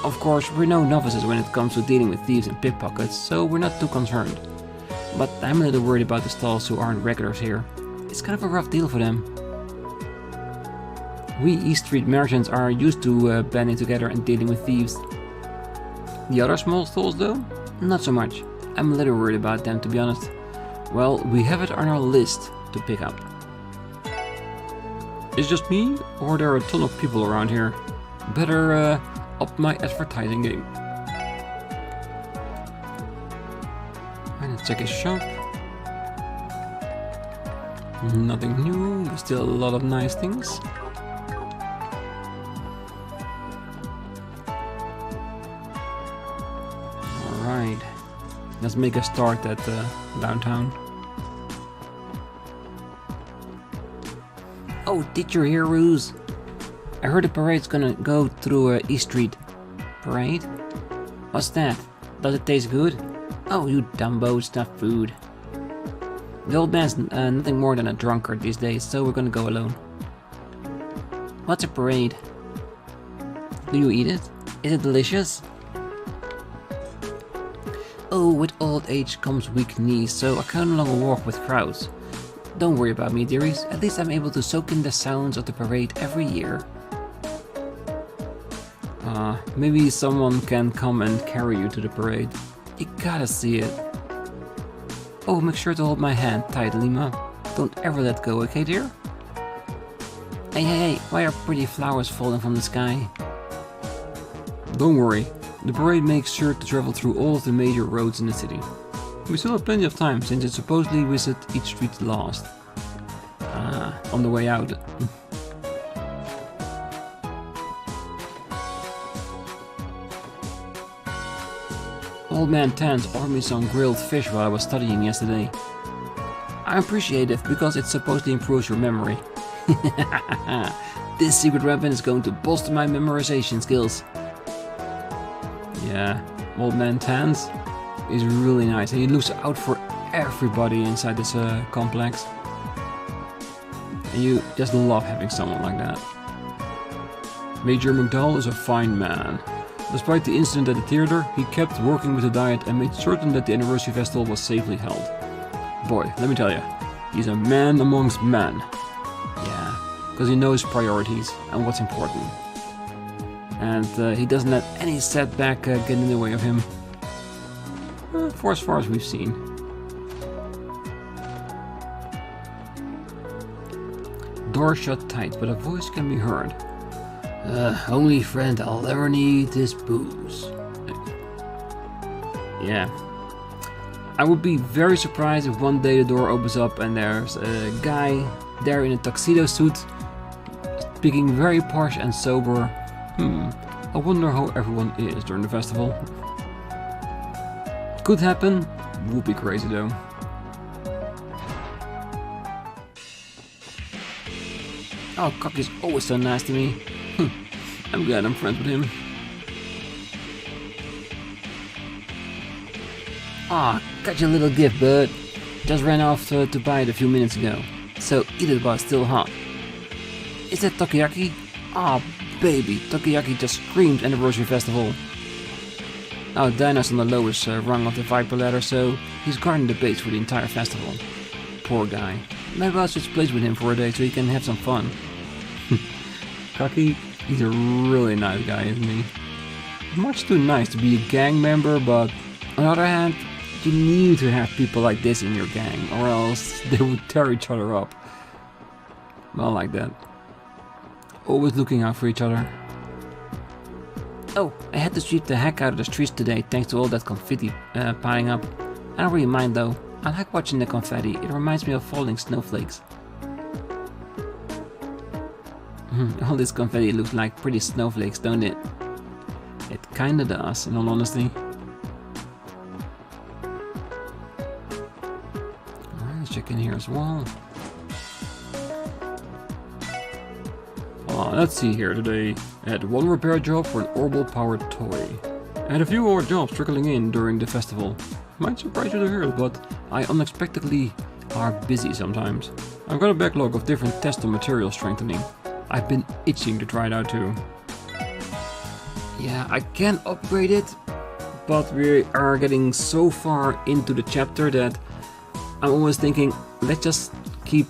Of course, we're no novices when it comes to dealing with thieves and pickpockets, so we're not too concerned. But I'm a little worried about the stalls who aren't regulars here. It's kind of a rough deal for them. We East Street merchants are used to banding together and dealing with thieves. The other small stalls though? Not so much. I'm a little worried about them, to be honest. Well, we have it on our list to pick up. It's just me, or there are a ton of people around here? Better up my advertising game. And let's check his shop. Nothing new, but still a lot of nice things. Alright, let's make a start at downtown. Oh, did you hear, Ruse? I heard the parade's gonna go through East Street. Parade? What's that? Does it taste good? Oh, you dumbo, it's not food. The old man's nothing more than a drunkard these days, so we're gonna go alone. What's a parade? Do you eat it? Is it delicious? Oh, with old age comes weak knees, so I can no longer walk with crowds. Don't worry about me, dearies. At least I'm able to soak in the sounds of the parade every year. Maybe someone can come and carry you to the parade. You gotta see it. Oh, make sure to hold my hand tight, Lima. Don't ever let go, okay, dear? Hey, why are pretty flowers falling from the sky? Don't worry. The parade makes sure to travel through all of the major roads in the city. We still have plenty of time, since it supposedly visit each street last. On the way out. Old Man Tans offered me some grilled fish while I was studying yesterday. I'm appreciative because it supposedly improves your memory. This secret weapon is going to bolster my memorization skills. Yeah, Old Man Tans is really nice and he looks out for everybody inside this complex. And you just love having someone like that. Major McDowell is a fine man. Despite the incident at the theater, he kept working with the diet and made certain that the anniversary festival was safely held. Boy, let me tell you, he's a man amongst men. Yeah, because he knows priorities and what's important. And he doesn't let any setback get in the way of him. For as far as we've seen. Door shut tight, but a voice can be heard. Only friend I'll ever need is booze. Yeah. I would be very surprised if one day the door opens up and there's a guy there in a tuxedo suit, speaking very posh and sober. I wonder how everyone is during the festival. Could happen, would be crazy though. Oh, Cocky's always so nice to me. I'm glad I'm friends with him. Aw, got your little gift, bud. Just ran off to buy it a few minutes ago. So eat it while it's still hot. Is that takoyaki? Aw, baby, takoyaki just screams anniversary festival. Oh, Dinah's on the lowest rung of the Viper ladder, so he's guarding the base for the entire festival. Poor guy. Maybe I'll switch place with him for a day so he can have some fun. Cocky, he's a really nice guy, isn't he? Much too nice to be a gang member, but on the other hand, You need to have people like this in your gang, or else they would tear each other up. Well, like that. Always looking out for each other. Oh, I had to sweep the heck out of the streets today thanks to all that confetti piling up. I don't really mind though. I like watching the confetti. It reminds me of falling snowflakes. All this confetti looks like pretty snowflakes, don't it? It kinda does, in all honesty. Alright, let's check in here as well. Let's see here today. I had one repair job for an orbital powered toy. I had a few more jobs trickling in during the festival. Might surprise you to hear, but I unexpectedly are busy sometimes. I've got a backlog of different test and material strengthening. I've been itching to try it out too. Yeah, I can upgrade it, but we are getting so far into the chapter that I'm always thinking, let's just keep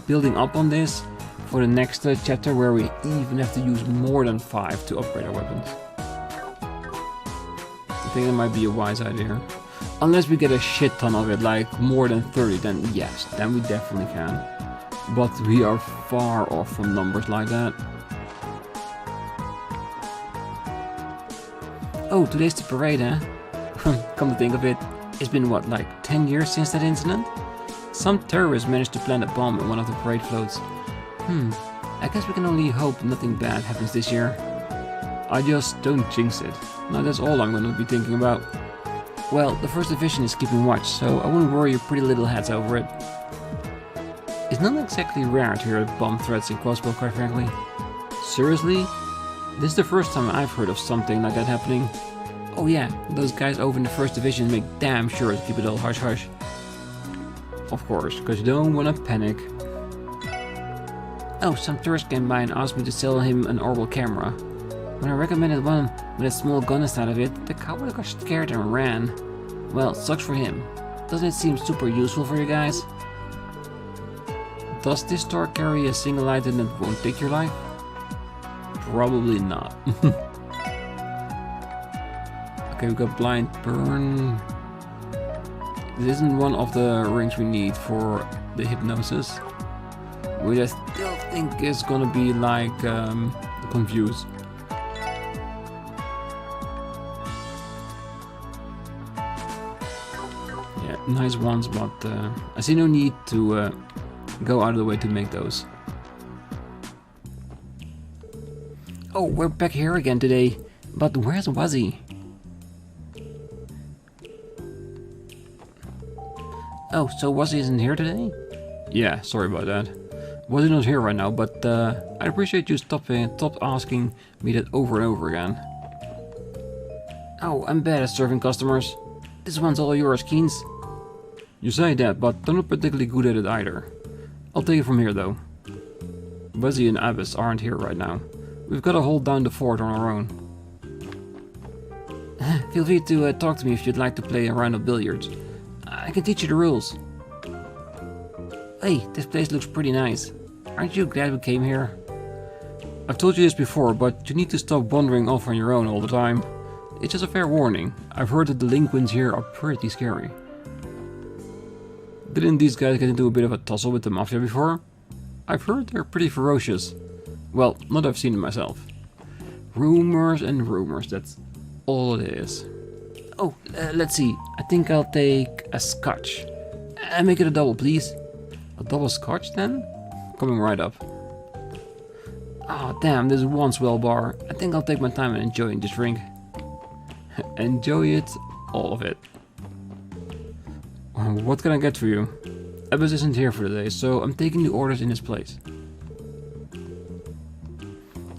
building up on this for the next chapter where we even have to use more than 5 to upgrade our weapons. I think that might be a wise idea. Unless we get a shit ton of it, like more than 30, then yes, then we definitely can. But we are far off from numbers like that. Oh, today's the parade, eh? Come to think of it, it's been what, like 10 years since that incident? Some terrorists managed to plant a bomb in one of the parade floats. I guess we can only hope nothing bad happens this year. I just don't jinx it. Now that's all I'm gonna be thinking about. Well, the 1st Division is keeping watch, so I wouldn't worry your pretty little heads over it. It's not exactly rare to hear bomb threats in Crossbell, quite frankly. Seriously? This is the first time I've heard of something like that happening. Oh yeah, those guys over in the 1st Division make damn sure to keep it all hush-hush. Of course, because you don't want to panic. Oh, some tourist came by and asked me to sell him an orbital camera. When I recommended one with a small gun inside of it, the cowboy got scared and ran. Well, sucks for him. Doesn't it seem super useful for you guys? Does this store carry a single item that won't take your life? Probably not. Okay, we got blind burn. This isn't one of the rings we need for the hypnosis, which I still think is gonna be like confused. Yeah, nice ones, but I see no need to go out of the way to make those. Oh, we're back here again today, but where's Wuzzy? Oh, so Wuzzy isn't here today? Yeah, sorry about that. Wuzzy not here right now, but I appreciate you stop asking me that over and over again. Oh, I'm bad at serving customers. This one's all yours, Keens. You say that, but I'm not particularly good at it either. I'll take it from here though. Wuzzy and Abyss aren't here right now. We've got to hold down the fort on our own. Feel free to talk to me if you'd like to play a round of billiards. I can teach you the rules. Hey, this place looks pretty nice. Aren't you glad we came here? I've told you this before, but you need to stop wandering off on your own all the time. It's just a fair warning. I've heard the delinquents here are pretty scary. Didn't these guys get into a bit of a tussle with the mafia before? I've heard they're pretty ferocious. Well, not I've seen it myself. Rumors and rumors, that's all it is. Oh, let's see. I think I'll take a scotch. And make it a double, please. A double scotch then? Coming right up. Ah, oh, damn, this is one swell bar. I think I'll take my time and enjoying this drink. Enjoy it, all of it. What can I get for you? Abyss isn't here for today, so I'm taking the orders in his place.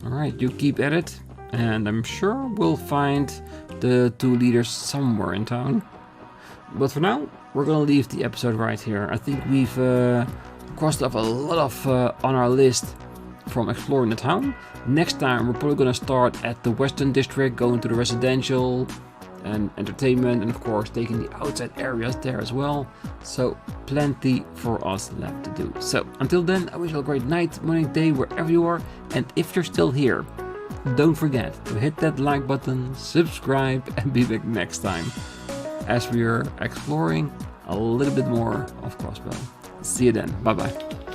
Alright, you keep at it, and I'm sure we'll find the 2 leaders somewhere in town. But for now, we're gonna leave the episode right here. I think we've crossed off a lot of on our list from exploring the town. Next time, we're probably gonna start at the Western District, going to the residential and entertainment, and of course taking the outside areas there as well. So plenty for us left to do. So until then, I wish you a great night, morning, day, wherever you are. And if you're still here, don't forget to hit that like button, subscribe, and be back next time. as we are exploring a little bit more of Crossbell. See you then. Bye bye.